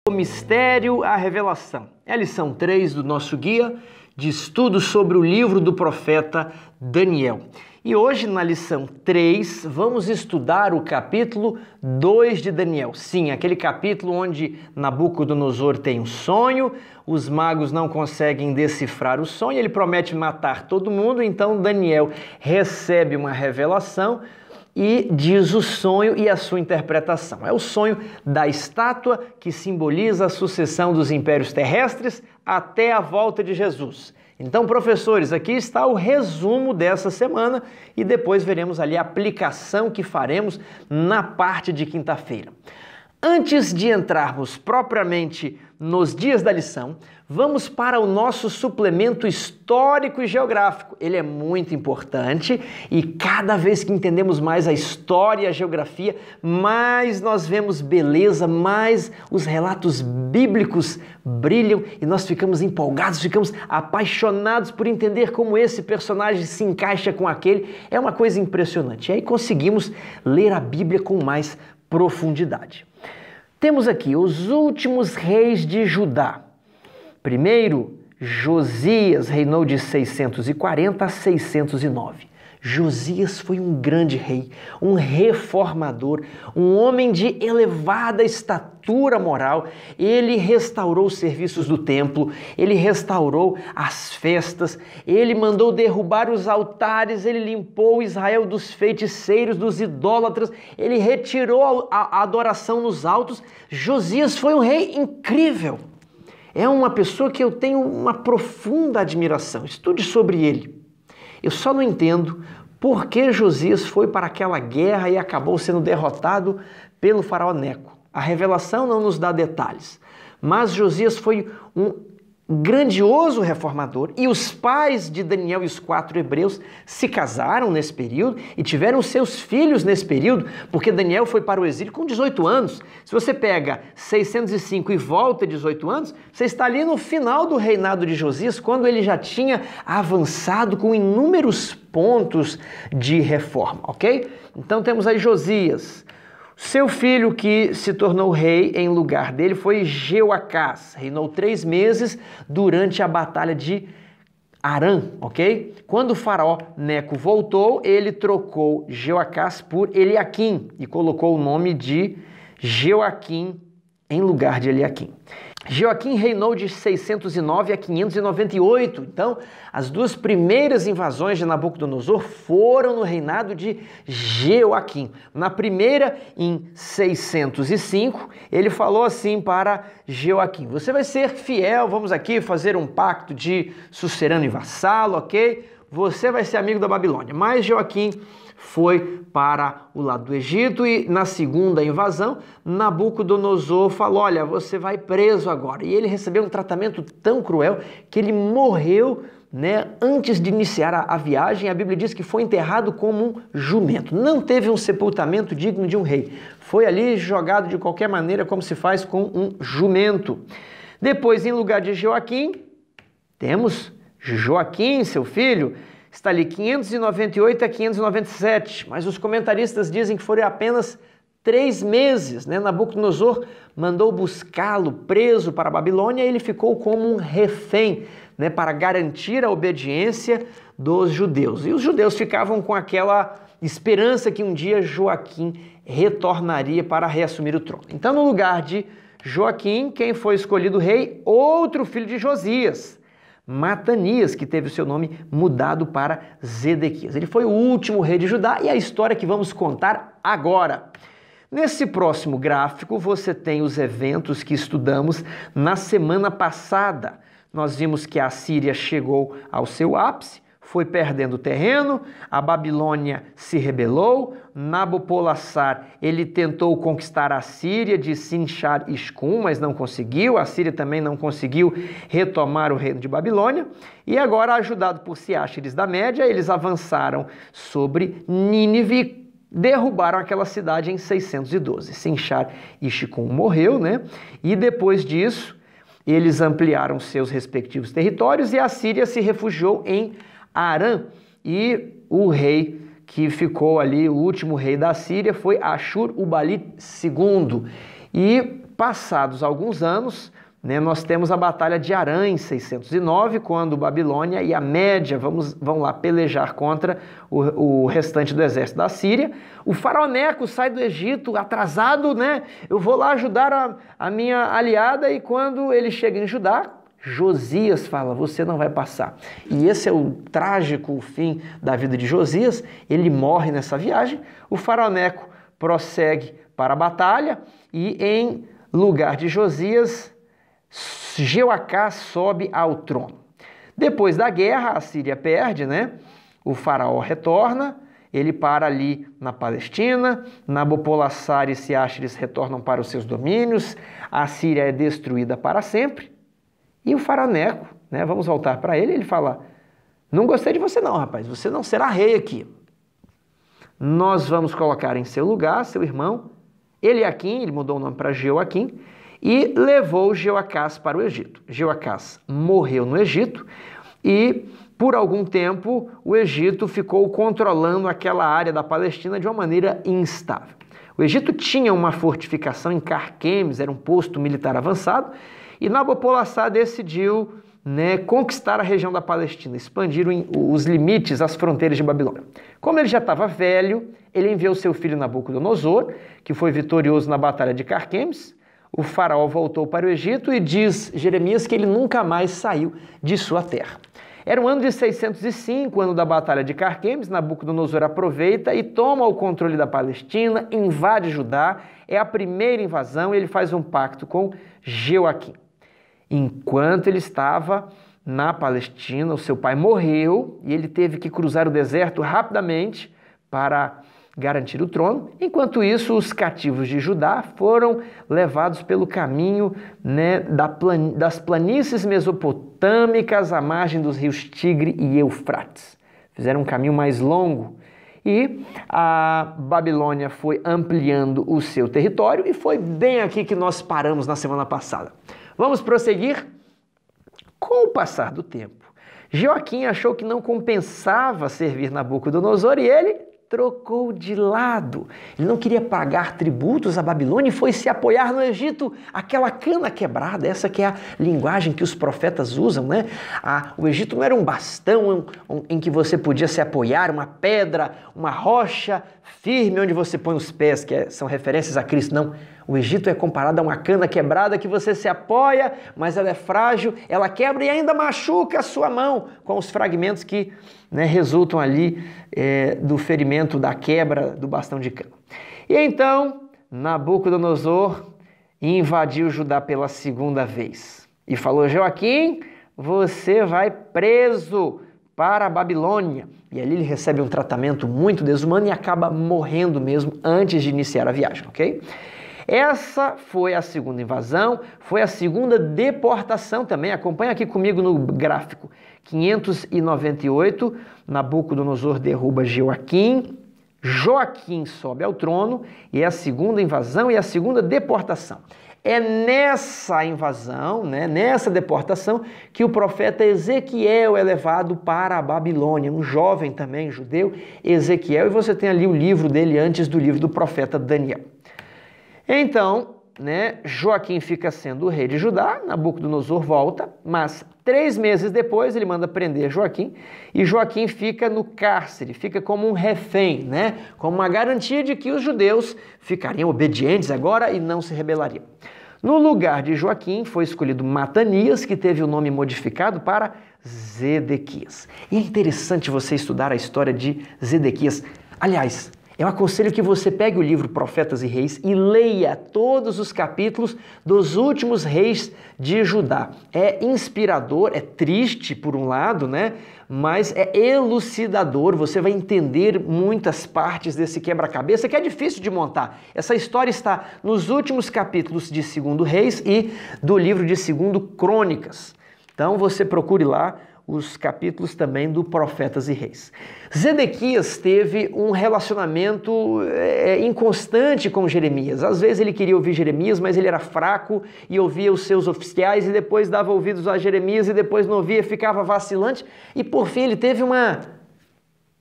O mistério, a revelação. É a lição 3 do nosso guia de estudo sobre o livro do profeta Daniel. E hoje, na lição 3, vamos estudar o capítulo 2 de Daniel. Sim, aquele capítulo onde Nabucodonosor tem um sonho, os magos não conseguem decifrar o sonho, ele promete matar todo mundo, então Daniel recebe uma revelação e diz o sonho e a sua interpretação. É o sonho da estátua que simboliza a sucessão dos impérios terrestres até a volta de Jesus. Então, professores, aqui está o resumo dessa semana e depois veremos ali a aplicação que faremos na parte de quinta-feira. Antes de entrarmos propriamente nos dias da lição, vamos para o nosso suplemento histórico e geográfico. Ele é muito importante e cada vez que entendemos mais a história e a geografia, mais nós vemos beleza, mais os relatos bíblicos brilham e nós ficamos empolgados, ficamos apaixonados por entender como esse personagem se encaixa com aquele. É uma coisa impressionante. E aí conseguimos ler a Bíblia com mais profundidade. Temos aqui os últimos reis de Judá. Primeiro, Josias reinou de 640 a 609. Josias foi um grande rei, um reformador, um homem de elevada estatura moral. Ele restaurou os serviços do templo, ele restaurou as festas, ele mandou derrubar os altares, ele limpou Israel dos feiticeiros, dos idólatras, ele retirou a adoração nos altos. Josias foi um rei incrível. É uma pessoa que eu tenho uma profunda admiração. Estude sobre ele. Eu só não entendo por que Josias foi para aquela guerra e acabou sendo derrotado pelo faraó Neco. A revelação não nos dá detalhes, mas Josias foi um grandioso reformador e os pais de Daniel e os 4 hebreus se casaram nesse período e tiveram seus filhos nesse período, porque Daniel foi para o exílio com 18 anos. Se você pega 605 e volta 18 anos, você está ali no final do reinado de Josias, quando ele já tinha avançado com inúmeros pontos de reforma, ok? Então temos aí Josias. Seu filho que se tornou rei em lugar dele foi Jeoacás, reinou 3 meses durante a batalha de Arã, ok? Quando o faraó Neco voltou, ele trocou Jeoacás por Eliaquim e colocou o nome de Jeoaquim em lugar de Eliaquim. Jeoaquim reinou de 609 a 598, então as 2 primeiras invasões de Nabucodonosor foram no reinado de Jeoaquim. Na primeira, em 605, ele falou assim para Jeoaquim: você vai ser fiel, vamos aqui fazer um pacto de sucerano e vassalo, ok? Você vai ser amigo da Babilônia. Mas Jeoaquim foi para o lado do Egito e na segunda invasão, Nabucodonosor falou: olha, você vai preso agora. E ele recebeu um tratamento tão cruel que ele morreu, antes de iniciar a viagem. A Bíblia diz que foi enterrado como um jumento. Não teve um sepultamento digno de um rei. Foi ali jogado de qualquer maneira, como se faz com um jumento. Depois, em lugar de Jeoaquim, temos Joaquim, seu filho. Está ali 598 a 597, mas os comentaristas dizem que foram apenas 3 meses. Nabucodonosor mandou buscá-lo preso para a Babilônia e ele ficou como um refém, para garantir a obediência dos judeus. E os judeus ficavam com aquela esperança que um dia Joaquim retornaria para reassumir o trono. Então, no lugar de Joaquim, quem foi escolhido rei? Outro filho de Josias, Matanias, que teve o seu nome mudado para Zedequias. Ele foi o último rei de Judá e a história que vamos contar agora. Nesse próximo gráfico você tem os eventos que estudamos na semana passada. Nós vimos que a Síria chegou ao seu ápice, foi perdendo terreno, a Babilônia se rebelou, Nabopolassar, ele tentou conquistar a Síria de Sinchar-Ishkun, mas não conseguiu, a Síria também não conseguiu retomar o reino de Babilônia, e agora, ajudado por Siáxeres da Média, eles avançaram sobre Nínive e derrubaram aquela cidade em 612. Sinchar-Ishkun morreu, e depois disso, eles ampliaram seus respectivos territórios e a Síria se refugiou em Arã, e o rei que ficou ali, o último rei da Síria, foi Ashur-uballit II. E passados alguns anos, né, nós temos a Batalha de Arã em 609, quando Babilônia e a Média vão lá pelejar contra o restante do exército da Síria. O faraó Neco sai do Egito atrasado, né? Eu vou lá ajudar a minha aliada, e quando ele chega em Judá, Josias fala: você não vai passar. E esse é o trágico fim da vida de Josias. Ele morre nessa viagem. O faraó Neco prossegue para a batalha e, em lugar de Josias, Jeoacás sobe ao trono. Depois da guerra, a Síria perde, né? O faraó retorna, ele para ali na Palestina, Nabopolassar e Siáxares retornam para os seus domínios, a Síria é destruída para sempre, e o faraó Neco, né? Vamos voltar para ele, ele fala: não gostei de você não, rapaz, você não será rei aqui. Nós vamos colocar em seu lugar seu irmão Eliaquim, ele mudou o nome para Jeoaquim, e levou Jeoacás para o Egito. Jeoacás morreu no Egito e, por algum tempo, o Egito ficou controlando aquela área da Palestina de uma maneira instável. O Egito tinha uma fortificação em Carquemes, era um posto militar avançado, e Nabopolassar decidiu, né, conquistar a região da Palestina, expandir os limites, as fronteiras de Babilônia. Como ele já estava velho, ele enviou seu filho Nabucodonosor, que foi vitorioso na Batalha de Carquemes. O faraó voltou para o Egito e diz Jeremias que ele nunca mais saiu de sua terra. Era o ano de 605, ano da Batalha de Carquemes. Nabucodonosor aproveita e toma o controle da Palestina, invade Judá, é a primeira invasão, e ele faz um pacto com Jeoaquim. Enquanto ele estava na Palestina, o seu pai morreu e ele teve que cruzar o deserto rapidamente para garantir o trono. Enquanto isso, os cativos de Judá foram levados pelo caminho, né, das planícies mesopotâmicas à margem dos rios Tigre e Eufrates. Fizeram um caminho mais longo e a Babilônia foi ampliando o seu território, e foi bem aqui que nós paramos na semana passada. Vamos prosseguir? Com o passar do tempo, Jeoaquim achou que não compensava servir Nabucodonosor e ele trocou de lado. Ele não queria pagar tributos à Babilônia e foi se apoiar no Egito, aquela cana quebrada, essa que é a linguagem que os profetas usam, né? O Egito não era um bastão em que você podia se apoiar, uma pedra, uma rocha firme onde você põe os pés, que são referências a Cristo, não. O Egito é comparado a uma cana quebrada que você se apoia, mas ela é frágil, ela quebra e ainda machuca a sua mão com os fragmentos que, né, resultam ali do ferimento, da quebra do bastão de cana. E então, Nabucodonosor invadiu Judá pela segunda vez e falou: Jeoaquim, você vai preso para a Babilônia. E ali ele recebe um tratamento muito desumano e acaba morrendo mesmo antes de iniciar a viagem, ok? Essa foi a segunda invasão, foi a segunda deportação também. Acompanha aqui comigo no gráfico. 598, Nabucodonosor derruba Jeoaquim, Joaquim sobe ao trono, e é a segunda invasão e a segunda deportação. É nessa invasão, né, nessa deportação, que o profeta Ezequiel é levado para a Babilônia, um jovem também judeu, Ezequiel, e você tem ali o livro dele antes do livro do profeta Daniel. Então, né, Joaquim fica sendo o rei de Judá, Nabucodonosor volta, mas 3 meses depois ele manda prender Joaquim, e Joaquim fica no cárcere, fica como um refém, né, como uma garantia de que os judeus ficariam obedientes agora e não se rebelariam. No lugar de Joaquim foi escolhido Matanias, que teve o nome modificado para Zedequias. E é interessante você estudar a história de Zedequias. Aliás, eu aconselho que você pegue o livro Profetas e Reis e leia todos os capítulos dos últimos reis de Judá. É inspirador, é triste por um lado, né? Mas é elucidador, você vai entender muitas partes desse quebra-cabeça que é difícil de montar. Essa história está nos últimos capítulos de 2 Reis e do livro de 2 Crônicas. Então você procure lá os capítulos também do Profetas e Reis. Zedequias teve um relacionamento inconstante com Jeremias. Às vezes ele queria ouvir Jeremias, mas ele era fraco e ouvia os seus oficiais e depois dava ouvidos a Jeremias e depois não ouvia, ficava vacilante e por fim ele teve uma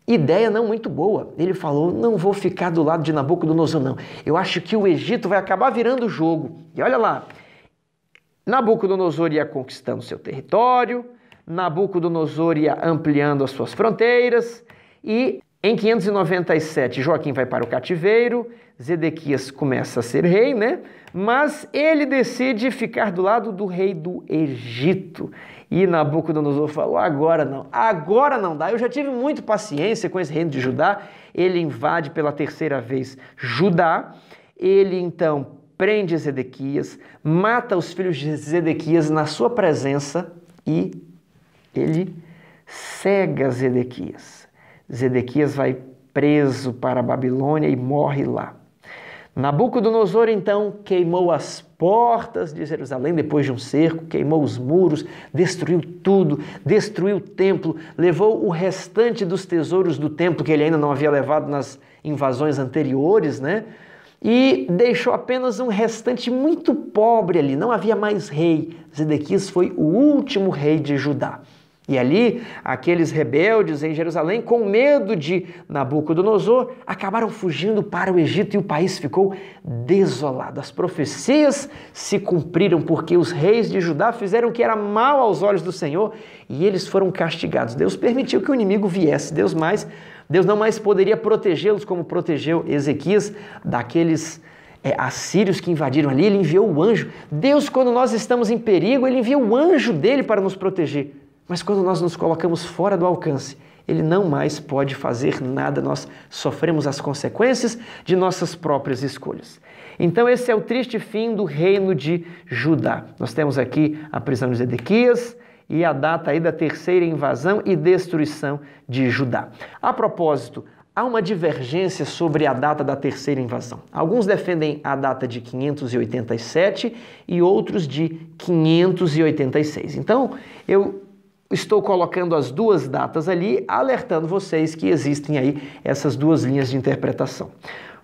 ideia não muito boa. Ele falou, não vou ficar do lado de Nabucodonosor não. Eu acho que o Egito vai acabar virando o jogo. E olha lá, Nabucodonosor ia conquistando seu território, Nabucodonosor ia ampliando as suas fronteiras e em 597 Joaquim vai para o cativeiro, Zedequias começa a ser rei, né? Mas ele decide ficar do lado do rei do Egito. E Nabucodonosor falou, agora não dá. Eu já tive muita paciência com esse reino de Judá. Ele invade pela terceira vez Judá. Ele então prende Zedequias, mata os filhos de Zedequias na sua presença e ele cega Zedequias. Zedequias vai preso para a Babilônia e morre lá. Nabucodonosor então queimou as portas de Jerusalém depois de um cerco, queimou os muros, destruiu tudo, destruiu o templo, levou o restante dos tesouros do templo que ele ainda não havia levado nas invasões anteriores, né? E deixou apenas um restante muito pobre ali, não havia mais rei. Zedequias foi o último rei de Judá. E ali, aqueles rebeldes em Jerusalém, com medo de Nabucodonosor, acabaram fugindo para o Egito e o país ficou desolado. As profecias se cumpriram porque os reis de Judá fizeram o que era mal aos olhos do Senhor e eles foram castigados. Deus permitiu que o inimigo viesse, Deus não mais poderia protegê-los como protegeu Ezequias daqueles assírios que invadiram ali. Ele enviou o anjo. Deus, quando nós estamos em perigo, ele envia o anjo dele para nos proteger. Mas quando nós nos colocamos fora do alcance, ele não mais pode fazer nada, nós sofremos as consequências de nossas próprias escolhas. Então esse é o triste fim do reino de Judá. Nós temos aqui a prisão de Zedequias e a data aí da terceira invasão e destruição de Judá. A propósito, há uma divergência sobre a data da terceira invasão. Alguns defendem a data de 587 e outros de 586. Então, eu estou colocando as duas datas ali, alertando vocês que existem aí essas duas linhas de interpretação.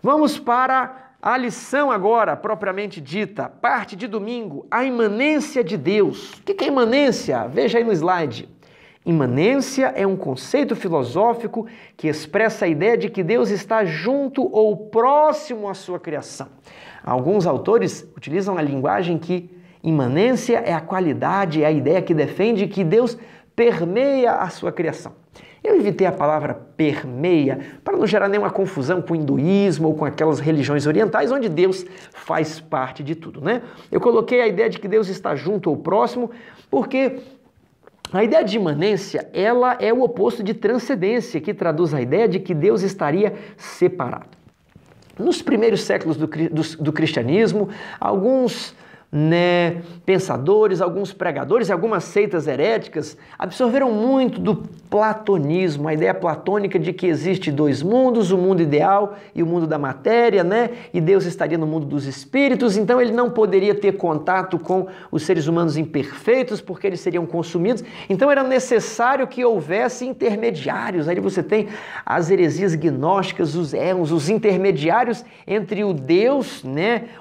Vamos para a lição agora, propriamente dita, parte de domingo, a imanência de Deus. O que é imanência? Veja aí no slide. Imanência é um conceito filosófico que expressa a ideia de que Deus está junto ou próximo à sua criação. Alguns autores utilizam a linguagem que imanência é a qualidade, é a ideia que defende que Deus permeia a sua criação. Eu evitei a palavra permeia para não gerar nenhuma confusão com o hinduísmo ou com aquelas religiões orientais onde Deus faz parte de tudo, né? Eu coloquei a ideia de que Deus está junto ou próximo porque a ideia de imanência, ela é o oposto de transcendência, que traduz a ideia de que Deus estaria separado. Nos primeiros séculos do cristianismo, alguns pensadores, alguns pregadores e algumas seitas heréticas absorveram muito do platonismo, a ideia platônica de que existe dois mundos, o mundo ideal e o mundo da matéria, e Deus estaria no mundo dos espíritos, então ele não poderia ter contato com os seres humanos imperfeitos porque eles seriam consumidos, então era necessário que houvesse intermediários. Aí você tem as heresias gnósticas, os éons, os intermediários entre o Deus,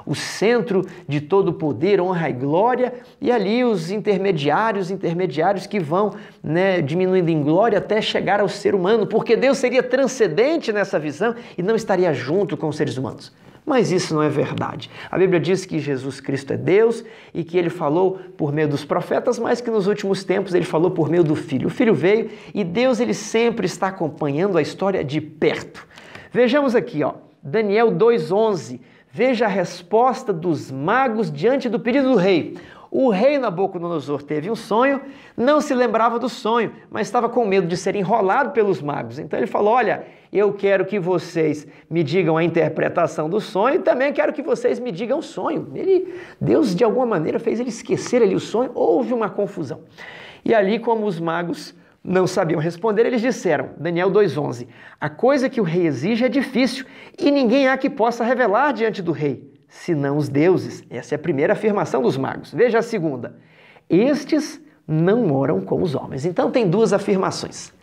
o centro de todo o poder, honra e glória, e ali os intermediários que vão diminuindo em glória até chegar ao ser humano, porque Deus seria transcendente nessa visão e não estaria junto com os seres humanos. Mas isso não é verdade. A Bíblia diz que Jesus Cristo é Deus e que ele falou por meio dos profetas, mas que nos últimos tempos ele falou por meio do Filho. O Filho veio e Deus ele sempre está acompanhando a história de perto. Vejamos aqui, Daniel 2:11. Veja a resposta dos magos diante do pedido do rei. O rei Nabucodonosor teve um sonho, não se lembrava do sonho, mas estava com medo de ser enrolado pelos magos. Então ele falou, olha, eu quero que vocês me digam a interpretação do sonho e também quero que vocês me digam o sonho. Deus, de alguma maneira, fez ele esquecer ali o sonho, houve uma confusão. E ali, como os magos não sabiam responder, eles disseram, Daniel 2:11, a coisa que o rei exige é difícil e ninguém há que possa revelar diante do rei, senão os deuses. Essa é a primeira afirmação dos magos. Veja a segunda. Estes não moram com os homens. Então tem duas afirmações.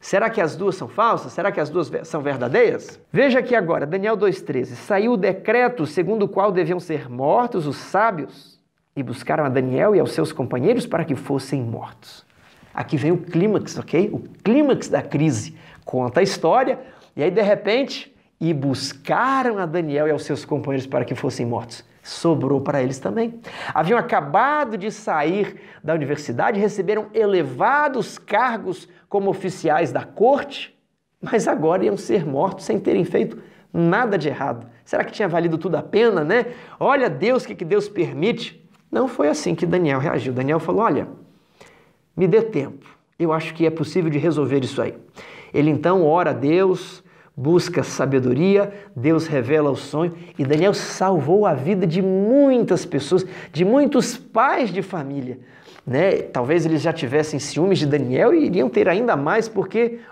Será que as duas são falsas? Será que as duas são verdadeiras? Veja aqui agora, Daniel 2:13. Saiu o decreto segundo o qual deviam ser mortos os sábios e buscaram a Daniel e aos seus companheiros para que fossem mortos. Aqui vem o clímax, ok? O clímax da crise. Conta a história, e aí de repente, e buscaram a Daniel e aos seus companheiros para que fossem mortos. Sobrou para eles também. Haviam acabado de sair da universidade, receberam elevados cargos como oficiais da corte, mas agora iam ser mortos sem terem feito nada de errado. Será que tinha valido tudo a pena, né? Olha Deus, o que Deus permite. Não foi assim que Daniel reagiu. Daniel falou, olha, me dê tempo. Eu acho que é possível de resolver isso aí. Ele então ora a Deus, busca sabedoria, Deus revela o sonho e Daniel salvou a vida de muitas pessoas, de muitos pais de família, né? Talvez eles já tivessem ciúmes de Daniel e iriam ter ainda mais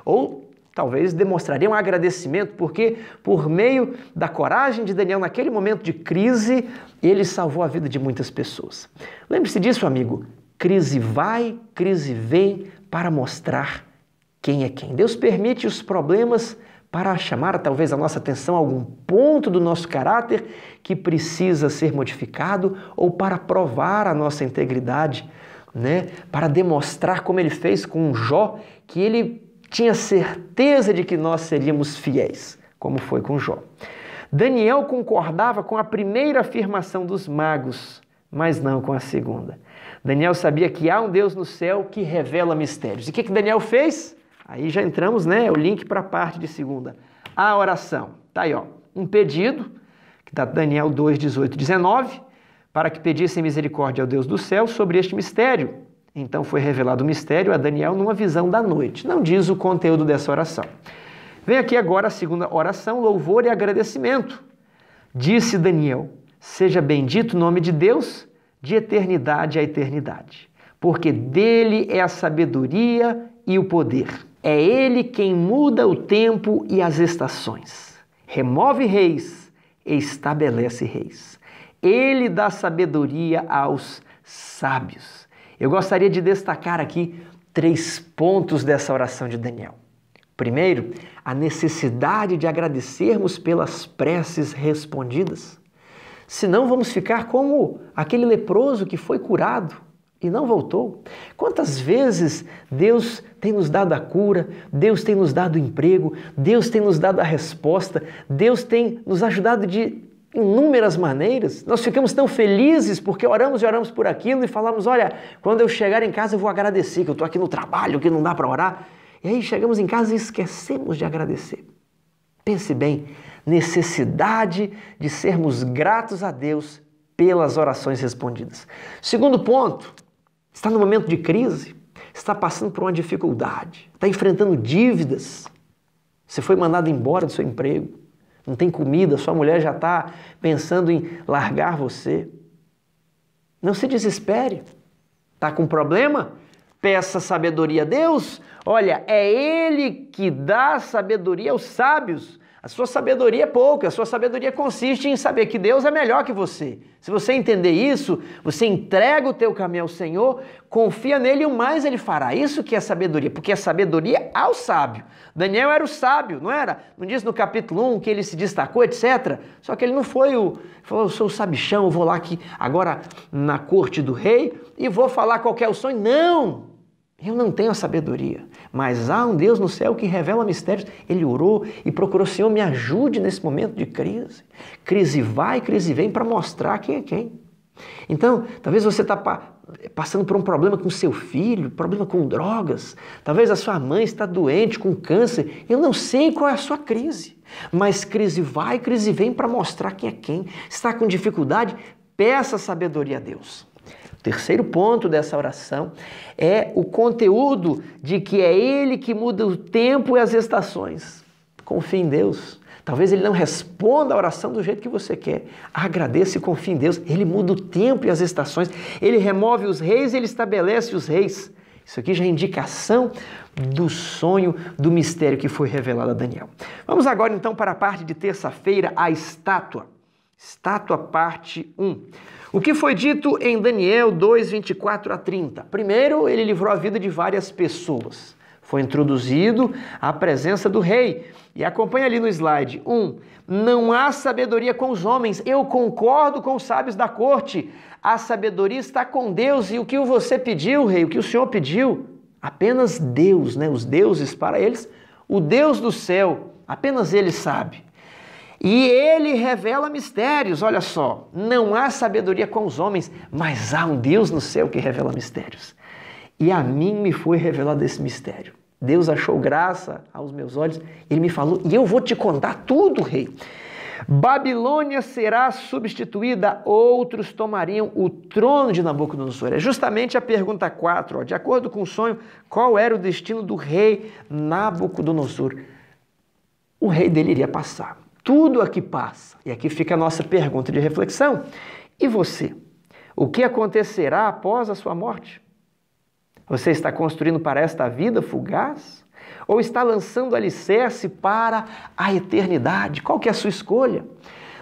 ou talvez demonstrariam agradecimento porque por meio da coragem de Daniel naquele momento de crise, ele salvou a vida de muitas pessoas. Lembre-se disso, amigo. Crise vai, crise vem para mostrar quem é quem. Deus permite os problemas para chamar talvez a nossa atenção a algum ponto do nosso caráter que precisa ser modificado ou para provar a nossa integridade, né? Para demonstrar como ele fez com Jó, que ele tinha certeza de que nós seríamos fiéis, como foi com Jó. Daniel concordava com a primeira afirmação dos magos, mas não com a segunda. Daniel sabia que há um Deus no céu que revela mistérios. E o que Daniel fez? Aí já entramos, né? O link para a parte de segunda. A oração. Tá aí, ó. Um pedido, que está Daniel 2, 18, 19, para que pedissem misericórdia ao Deus do céu sobre este mistério. Então foi revelado o mistério a Daniel numa visão da noite. Não diz o conteúdo dessa oração. Vem aqui agora a segunda oração, louvor e agradecimento. Disse Daniel, seja bendito o nome de Deus, de eternidade a eternidade, porque dele é a sabedoria e o poder. É ele quem muda o tempo e as estações, remove reis e estabelece reis. Ele dá sabedoria aos sábios. Eu gostaria de destacar aqui 3 pontos dessa oração de Daniel. Primeiro, a necessidade de agradecermos pelas preces respondidas. Senão vamos ficar como aquele leproso que foi curado e não voltou. Quantas vezes Deus tem nos dado a cura, Deus tem nos dado o emprego, Deus tem nos dado a resposta, Deus tem nos ajudado de inúmeras maneiras. Nós ficamos tão felizes porque oramos e oramos por aquilo e falamos, olha, quando eu chegar em casa eu vou agradecer, que eu estou aqui no trabalho, que não dá para orar. E aí chegamos em casa e esquecemos de agradecer. Pense bem, necessidade de sermos gratos a Deus pelas orações respondidas. Segundo ponto, está no momento de crise, está passando por uma dificuldade, está enfrentando dívidas, você foi mandado embora do seu emprego, não tem comida, sua mulher já está pensando em largar você. Não se desespere. Está com problema? Peça sabedoria a Deus. Olha, é Ele que dá sabedoria aos sábios. A sua sabedoria é pouca, a sua sabedoria consiste em saber que Deus é melhor que você. Se você entender isso, você entrega o teu caminho ao Senhor, confia nele e o mais Ele fará. Isso que é sabedoria, porque é sabedoria ao sábio. Daniel era o sábio, não era? Não diz no capítulo 1 que ele se destacou, etc. Só que ele não foi falou, eu sou o sabichão, eu vou lá aqui agora na corte do rei e vou falar qual que é o sonho. Não! Eu não tenho a sabedoria, mas há um Deus no céu que revela mistérios. Ele orou e procurou, Senhor, me ajude nesse momento de crise. Crise vai, crise vem para mostrar quem é quem. Então, talvez você está passando por um problema com seu filho, problema com drogas. Talvez a sua mãe está doente com câncer. Eu não sei qual é a sua crise, mas crise vai, crise vem para mostrar quem é quem. Está com dificuldade? Peça sabedoria a Deus. O terceiro ponto dessa oração é o conteúdo de que é Ele que muda o tempo e as estações. Confie em Deus. Talvez Ele não responda a oração do jeito que você quer. Agradeça e confie em Deus. Ele muda o tempo e as estações. Ele remove os reis e Ele estabelece os reis. Isso aqui já é indicação do sonho, do mistério que foi revelado a Daniel. Vamos agora então para a parte de terça-feira, a estátua. Estátua parte 1. O que foi dito em Daniel 2, 24 a 30? Primeiro, ele livrou a vida de várias pessoas. Foi introduzido à presença do rei. E acompanha ali no slide. 1. Não há sabedoria com os homens. Eu concordo com os sábios da corte. A sabedoria está com Deus. E o que você pediu, rei? O que o Senhor pediu? Apenas Deus, né? Os deuses para eles, o Deus do céu, apenas Ele sabe. E Ele revela mistérios, olha só, não há sabedoria com os homens, mas há um Deus no céu que revela mistérios. E a mim me foi revelado esse mistério. Deus achou graça aos meus olhos, Ele me falou, e eu vou te contar tudo, rei. Babilônia será substituída, outros tomariam o trono de Nabucodonosor. É justamente a pergunta 4, de acordo com o sonho, qual era o destino do rei Nabucodonosor? O rei dele iria passar. Tudo aqui passa. E aqui fica a nossa pergunta de reflexão. E você? O que acontecerá após a sua morte? Você está construindo para esta vida fugaz? Ou está lançando alicerce para a eternidade? Qual que é a sua escolha?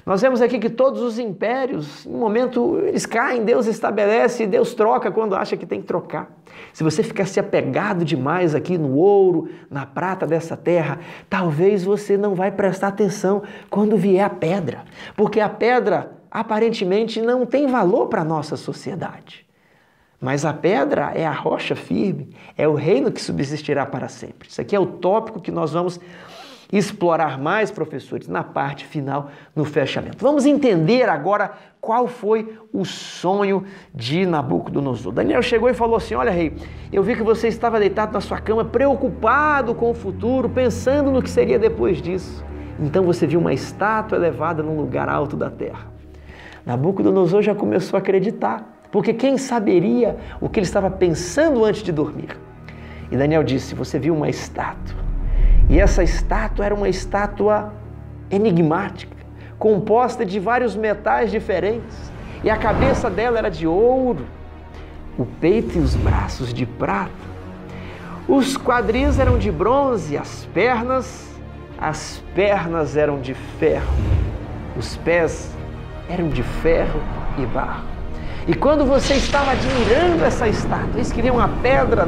Nós vemos aqui que todos os impérios, em um momento, eles caem, Deus estabelece e Deus troca quando acha que tem que trocar. Se você ficar se apegado demais aqui no ouro, na prata dessa terra, talvez você não vai prestar atenção quando vier a pedra, porque a pedra aparentemente não tem valor para a nossa sociedade. Mas a pedra é a rocha firme, é o reino que subsistirá para sempre. Isso aqui é o tópico que nós vamos explorar mais, professores, na parte final, no fechamento. Vamos entender agora qual foi o sonho de Nabucodonosor. Daniel chegou e falou assim, olha rei, eu vi que você estava deitado na sua cama, preocupado com o futuro, pensando no que seria depois disso. Então você viu uma estátua elevada num lugar alto da terra. Nabucodonosor já começou a acreditar, porque quem saberia o que ele estava pensando antes de dormir? E Daniel disse, você viu uma estátua. E essa estátua era uma estátua enigmática, composta de vários metais diferentes. E a cabeça dela era de ouro, o peito e os braços de prata. Os quadris eram de bronze, as pernas eram de ferro. Os pés eram de ferro e barro. E quando você estava admirando essa estátua, eis que veio uma pedra,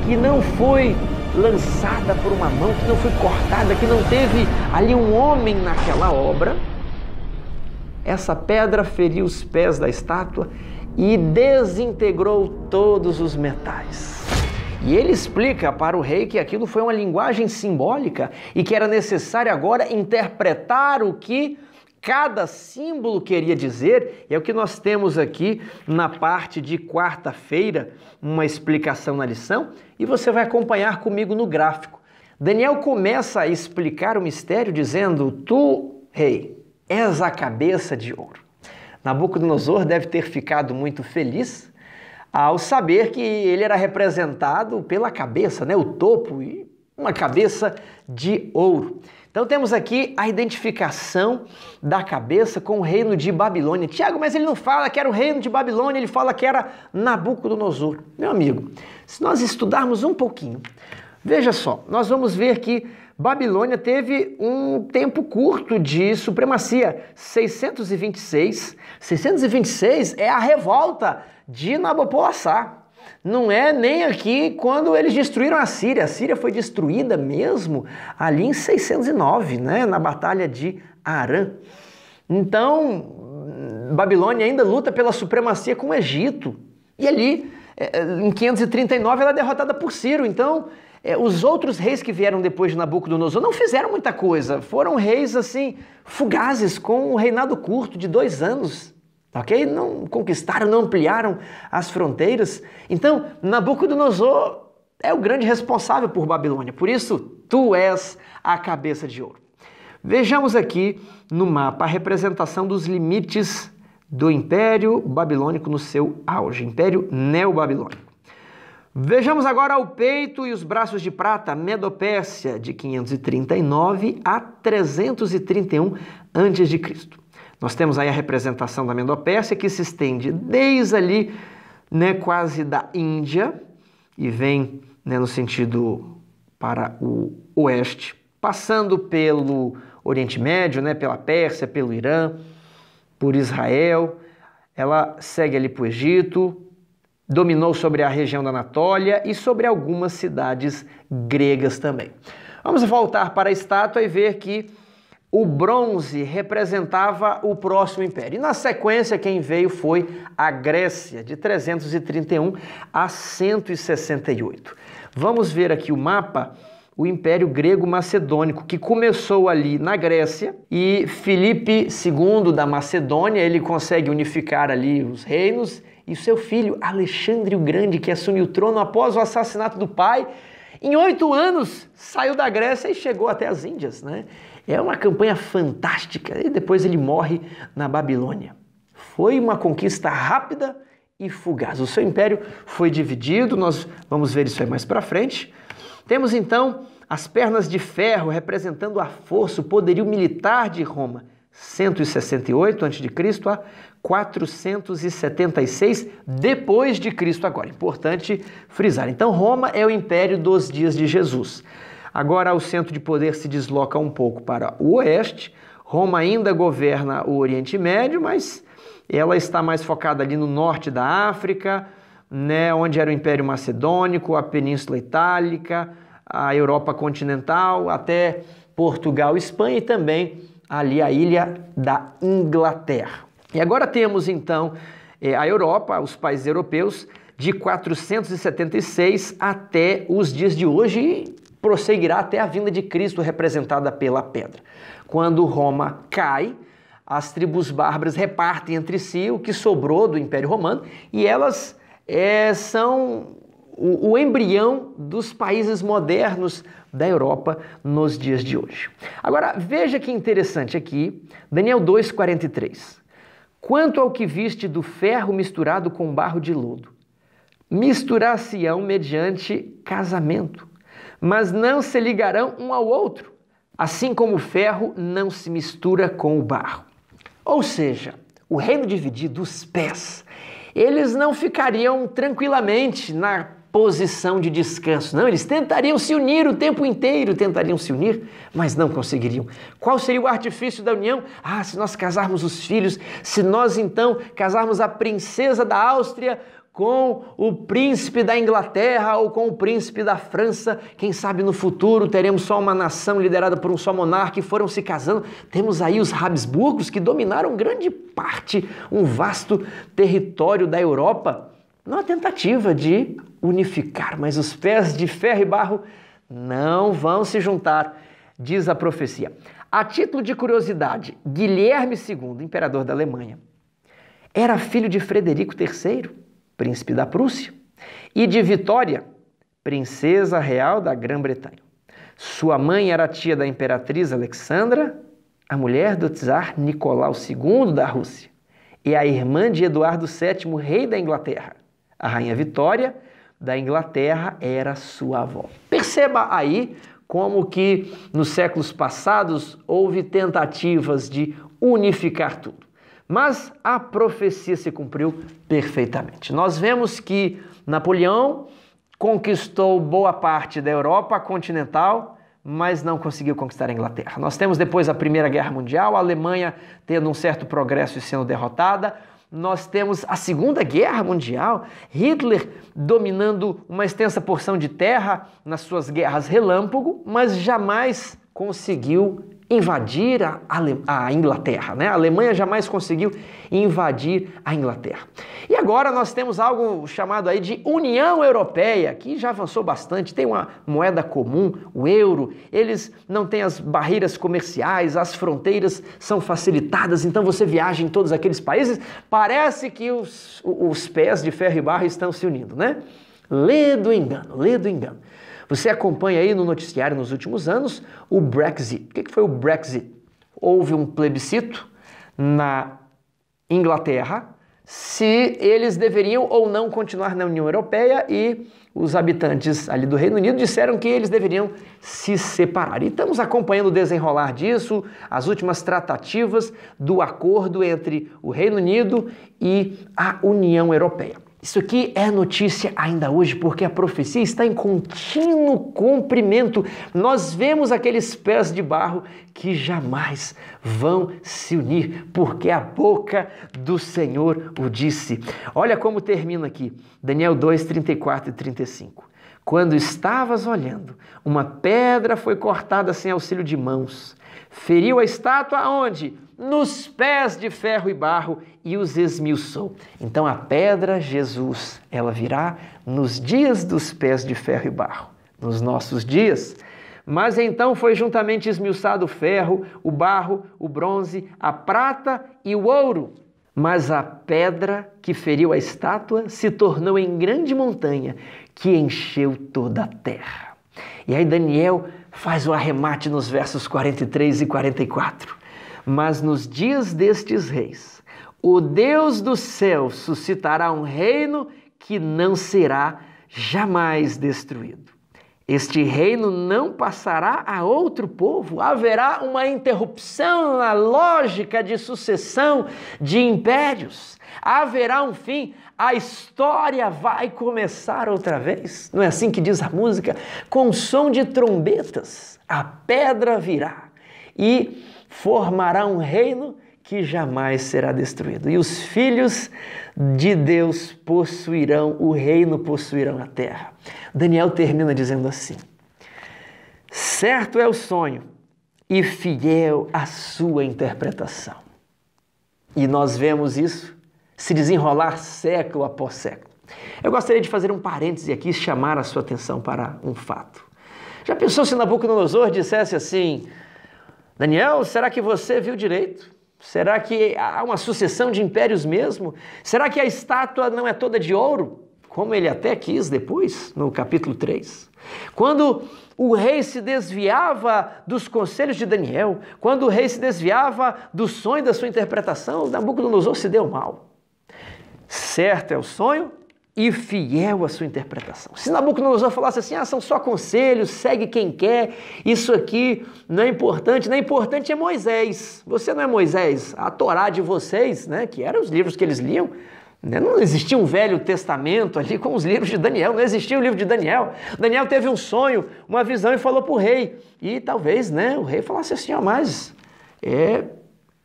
que não foi lançada por uma mão, que não foi cortada, que não teve ali um homem naquela obra. Essa pedra feriu os pés da estátua e desintegrou todos os metais. E ele explica para o rei que aquilo foi uma linguagem simbólica e que era necessário agora interpretar o que cada símbolo queria dizer. É o que nós temos aqui na parte de quarta-feira, uma explicação na lição, e você vai acompanhar comigo no gráfico. Daniel começa a explicar o mistério dizendo, tu, rei, és a cabeça de ouro. Nabucodonosor deve ter ficado muito feliz ao saber que ele era representado pela cabeça, o topo, e uma cabeça de ouro. Então temos aqui a identificação da cabeça com o reino de Babilônia. Tiago, mas ele não fala que era o reino de Babilônia, ele fala que era Nabucodonosor. Meu amigo, se nós estudarmos um pouquinho, veja só, nós vamos ver que Babilônia teve um tempo curto de supremacia, 626. 626 é a revolta de Nabopolassar. Não é nem aqui quando eles destruíram a Síria. A Síria foi destruída mesmo ali em 609, na Batalha de Arã. Então, Babilônia ainda luta pela supremacia com o Egito. E ali, em 539, ela é derrotada por Ciro. Então, os outros reis que vieram depois de Nabucodonosor não fizeram muita coisa. Foram reis, assim, fugazes, com um reinado curto de 2 anos. Ok? Não conquistaram, não ampliaram as fronteiras. Então, Nabucodonosor é o grande responsável por Babilônia. Por isso, tu és a cabeça de ouro. Vejamos aqui no mapa a representação dos limites do Império Babilônico no seu auge, Império Neobabilônico. Vejamos agora o peito e os braços de prata, Medopérsia, de 539 a 331 a.C. Nós temos aí a representação da Medopérsia, que se estende desde ali, quase da Índia, e vem no sentido para o oeste, passando pelo Oriente Médio, pela Pérsia, pelo Irã, por Israel. Ela segue ali para o Egito, dominou sobre a região da Anatólia e sobre algumas cidades gregas também. Vamos voltar para a estátua e ver que o bronze representava o próximo império. E na sequência, quem veio foi a Grécia, de 331 a 168. Vamos ver aqui o mapa. o Império Grego-Macedônico, que começou ali na Grécia, e Filipe II da Macedônia, ele consegue unificar ali os reinos, e seu filho Alexandre o Grande, que assumiu o trono após o assassinato do pai, em 8 anos saiu da Grécia e chegou até as Índias, né? É uma campanha fantástica, e depois ele morre na Babilônia. Foi uma conquista rápida e fugaz. O seu império foi dividido, nós vamos ver isso aí mais para frente. Temos então as pernas de ferro representando a força, o poderio militar de Roma, 168 a.C. a 476 depois de Cristo agora. Importante frisar. Então Roma é o império dos dias de Jesus. Agora o centro de poder se desloca um pouco para o oeste. Roma ainda governa o Oriente Médio, mas ela está mais focada ali no norte da África, né, onde era o Império Macedônico, a Península Itálica, a Europa continental, até Portugal, Espanha e também ali a ilha da Inglaterra. E agora temos então a Europa, os países europeus, de 476 até os dias de hoje e prosseguirá até a vinda de Cristo representada pela pedra. Quando Roma cai, as tribos bárbaras repartem entre si o que sobrou do Império Romano e elas são o embrião dos países modernos da Europa nos dias de hoje. Agora, veja que interessante aqui, Daniel 2,43. Quanto ao que viste do ferro misturado com barro de lodo, misturar-se-ão mediante casamento, mas não se ligarão um ao outro, assim como o ferro não se mistura com o barro. Ou seja, o reino dividido, os pés, eles não ficariam tranquilamente na posição de descanso. Não, eles tentariam se unir o tempo inteiro, mas não conseguiriam. Qual seria o artifício da união? Se nós casarmos os filhos, se nós então casarmos a princesa da Áustria com o príncipe da Inglaterra ou com o príncipe da França, quem sabe no futuro teremos só uma nação liderada por um só monarca e foram se casando. Temos aí os Habsburgos que dominaram grande parte, um vasto território da Europa, numa tentativa de unificar, mas os pés de ferro e barro não vão se juntar, diz a profecia. A título de curiosidade, Guilherme II, imperador da Alemanha, era filho de Frederico III, príncipe da Prússia, e de Vitória, princesa real da Grã-Bretanha. Sua mãe era tia da imperatriz Alexandra, a mulher do czar Nicolau II da Rússia, e a irmã de Eduardo VII, rei da Inglaterra. A rainha Vitória da Inglaterra era sua avó. Perceba aí como que nos séculos passados houve tentativas de unificar tudo. Mas a profecia se cumpriu perfeitamente. Nós vemos que Napoleão conquistou boa parte da Europa continental, mas não conseguiu conquistar a Inglaterra. Nós temos depois a Primeira Guerra Mundial, a Alemanha tendo um certo progresso e sendo derrotada. Nós temos a Segunda Guerra Mundial, Hitler dominando uma extensa porção de terra nas suas guerras relâmpago, mas jamais conseguiu invadir a Inglaterra, né? A Alemanha jamais conseguiu invadir a Inglaterra. E agora nós temos algo chamado aí de União Europeia, que já avançou bastante, tem uma moeda comum, o euro, eles não têm as barreiras comerciais, as fronteiras são facilitadas, então você viaja em todos aqueles países, parece que os pés de ferro e barro estão se unindo, né? Lê do engano, lê do engano. Você acompanha aí no noticiário nos últimos anos o Brexit. O que foi o Brexit? Houve um plebiscito na Inglaterra se eles deveriam ou não continuar na União Europeia e os habitantes ali do Reino Unido disseram que eles deveriam se separar. E estamos acompanhando o desenrolar disso, as últimas tratativas do acordo entre o Reino Unido e a União Europeia. Isso aqui é notícia ainda hoje porque a profecia está em contínuo cumprimento. Nós vemos aqueles pés de barro que jamais vão se unir, porque a boca do Senhor o disse. Olha como termina aqui, Daniel 2, 34 e 35. Quando estavas olhando, uma pedra foi cortada sem auxílio de mãos. Feriu a estátua aonde? Nos pés de ferro e barro e os esmiuçou. Então a pedra, Jesus, ela virá nos dias dos pés de ferro e barro. Nos nossos dias, Mas então foi juntamente esmiuçado o ferro, o barro, o bronze, a prata e o ouro. Mas a pedra que feriu a estátua se tornou em grande montanha, que encheu toda a terra. E aí Daniel faz o arremate nos versos 43 e 44. Mas nos dias destes reis, o Deus do céu suscitará um reino que não será jamais destruído. Este reino não passará a outro povo. Haverá uma interrupção na lógica de sucessão de impérios. Haverá um fim. A história vai começar outra vez. Não é assim que diz a música? Com som de trombetas, a pedra virá e formará um reino que jamais será destruído. E os filhos de Deus possuirão o reino, possuirão a terra. Daniel termina dizendo assim: certo é o sonho e fiel a sua interpretação. E nós vemos isso se desenrolar século após século. Eu gostaria de fazer um parêntese aqui e chamar a sua atenção para um fato. Já pensou se Nabucodonosor dissesse assim: Daniel, será que você viu direito? Será que há uma sucessão de impérios mesmo? Será que a estátua não é toda de ouro? Como ele até quis depois, no capítulo 3. Quando o rei se desviava dos conselhos de Daniel, quando o rei se desviava do sonho da sua interpretação, Nabucodonosor se deu mal. Certo é o sonho e fiel à sua interpretação. Se Nabucodonosor falasse assim, são só conselhos, segue quem quer, isso aqui não é importante é Moisés. Você não é Moisés, a Torá de vocês, né, que eram os livros que eles liam, né, não existia um Velho Testamento ali com os livros de Daniel, não existia o livro de Daniel. Daniel teve um sonho, uma visão e falou para o rei, e talvez, né, o rei falasse assim, mas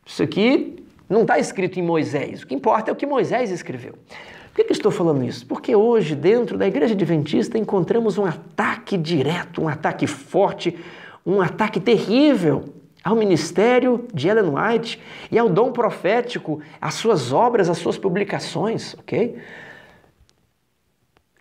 isso aqui não está escrito em Moisés, o que importa é o que Moisés escreveu. Por que eu estou falando isso? Porque hoje, dentro da Igreja Adventista, encontramos um ataque direto, um ataque forte, um ataque terrível ao ministério de Ellen White e ao dom profético, às suas obras, às suas publicações, ok?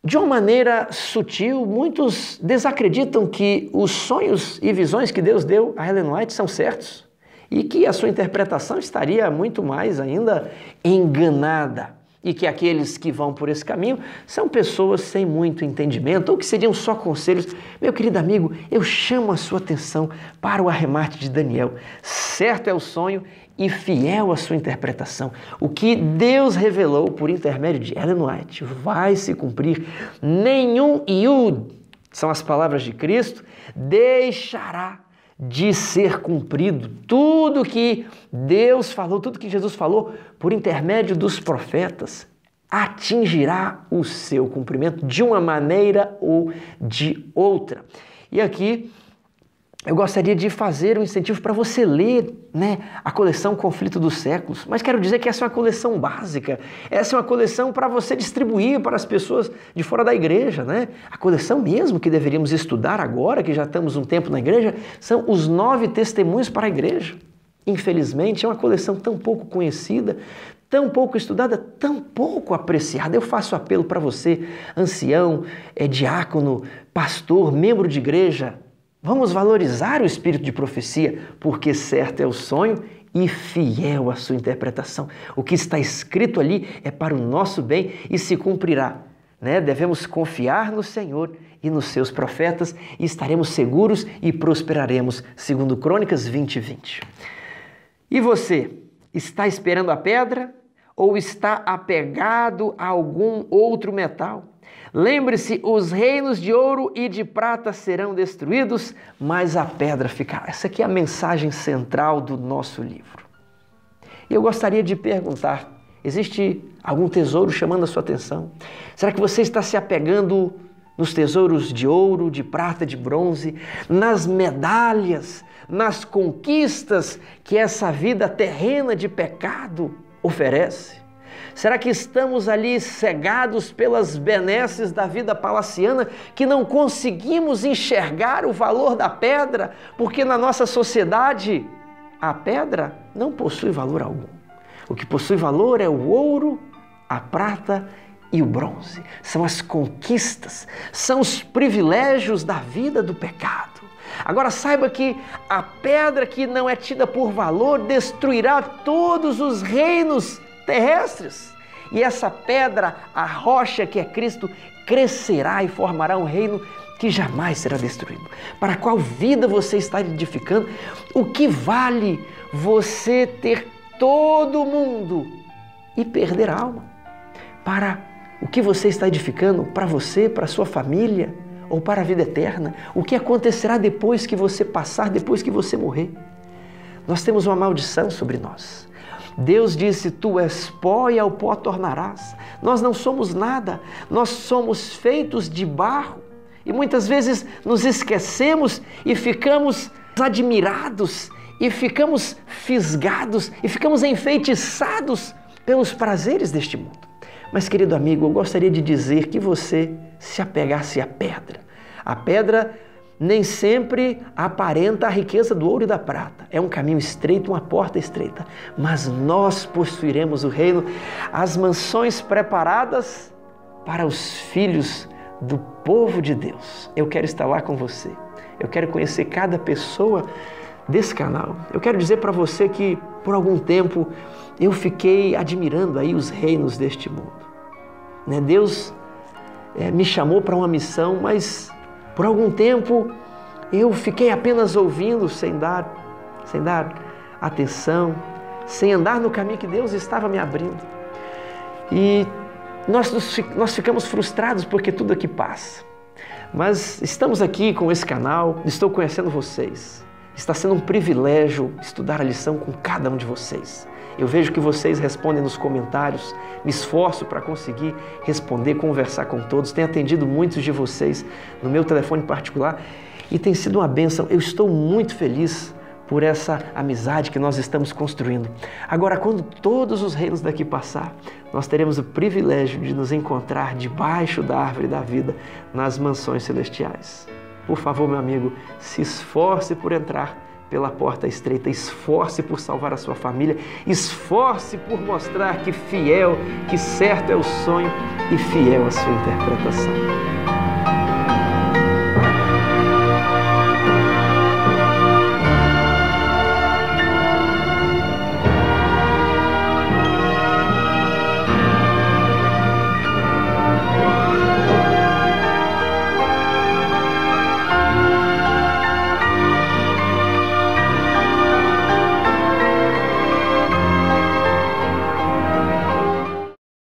De uma maneira sutil, muitos desacreditam que os sonhos e visões que Deus deu a Ellen White são certos e que a sua interpretação estaria muito mais ainda enganada. E que aqueles que vão por esse caminho são pessoas sem muito entendimento ou que seriam só conselhos. Meu querido amigo, eu chamo a sua atenção para o arremate de Daniel. Certo é o sonho e fiel à sua interpretação. O que Deus revelou por intermédio de Ellen White vai se cumprir. Nenhum iud, são as palavras de Cristo, deixará de ser cumprido. Tudo que Deus falou, tudo que Jesus falou por intermédio dos profetas atingirá o seu cumprimento de uma maneira ou de outra. E aqui eu gostaria de fazer um incentivo para você ler, né, a coleção Conflito dos Séculos, mas quero dizer que essa é uma coleção básica, essa é uma coleção para você distribuir para as pessoas de fora da igreja, né? A coleção mesmo que deveríamos estudar agora, que já estamos um tempo na igreja, são os 9 testemunhos para a igreja. Infelizmente, é uma coleção tão pouco conhecida, tão pouco estudada, tão pouco apreciada. Eu faço apelo para você, ancião, diácono, pastor, membro de igreja. Vamos valorizar o espírito de profecia, porque certo é o sonho e fiel a sua interpretação. O que está escrito ali é para o nosso bem e se cumprirá, né? Devemos confiar no Senhor e nos seus profetas e estaremos seguros e prosperaremos, segundo Crônicas 20:20. E você, está esperando a pedra ou está apegado a algum outro metal? Lembre-se, os reinos de ouro e de prata serão destruídos, mas a pedra ficará. Essa aqui é a mensagem central do nosso livro. E eu gostaria de perguntar, existe algum tesouro chamando a sua atenção? Será que você está se apegando nos tesouros de ouro, de prata, de bronze, nas medalhas, nas conquistas que essa vida terrena de pecado oferece? Será que estamos ali cegados pelas benesses da vida palaciana que não conseguimos enxergar o valor da pedra? Porque na nossa sociedade a pedra não possui valor algum. O que possui valor é o ouro, a prata e o bronze. São as conquistas, são os privilégios da vida do pecado. Agora saiba que a pedra que não é tida por valor destruirá todos os reinos terrestres. E essa pedra, a rocha que é Cristo, crescerá e formará um reino que jamais será destruído. Para qual vida você está edificando? O que vale você ter todo o mundo e perder a alma? Para o que você está edificando? Para você, para a sua família ou para a vida eterna? O que acontecerá depois que você passar, depois que você morrer? Nós temos uma maldição sobre nós. Deus disse, tu és pó e ao pó tornarás. Nós não somos nada, nós somos feitos de barro. E muitas vezes nos esquecemos e ficamos admirados, e ficamos fisgados, e ficamos enfeitiçados pelos prazeres deste mundo. Mas, querido amigo, eu gostaria de dizer que você se apegasse à pedra. A pedra nem sempre aparenta a riqueza do ouro e da prata. É um caminho estreito, uma porta estreita. Mas nós possuiremos o reino, as mansões preparadas para os filhos do povo de Deus. Eu quero estar lá com você. Eu quero conhecer cada pessoa desse canal. Eu quero dizer para você que, por algum tempo, eu fiquei admirando aí os reinos deste mundo. Deus me chamou para uma missão, mas por algum tempo eu fiquei apenas ouvindo sem dar atenção, sem andar no caminho que Deus estava me abrindo. E nós ficamos frustrados porque tudo aqui passa. Mas estamos aqui com esse canal, estou conhecendo vocês. Está sendo um privilégio estudar a lição com cada um de vocês. Eu vejo que vocês respondem nos comentários, me esforço para conseguir responder, conversar com todos. Tenho atendido muitos de vocês no meu telefone particular e tem sido uma bênção. Eu estou muito feliz por essa amizade que nós estamos construindo. Agora, quando todos os reinos daqui passar, nós teremos o privilégio de nos encontrar debaixo da árvore da vida, nas mansões celestiais. Por favor, meu amigo, se esforce por entrar pela porta estreita, esforce por salvar a sua família, esforce por mostrar que fiel, que certo é o sonho e fiel a sua interpretação.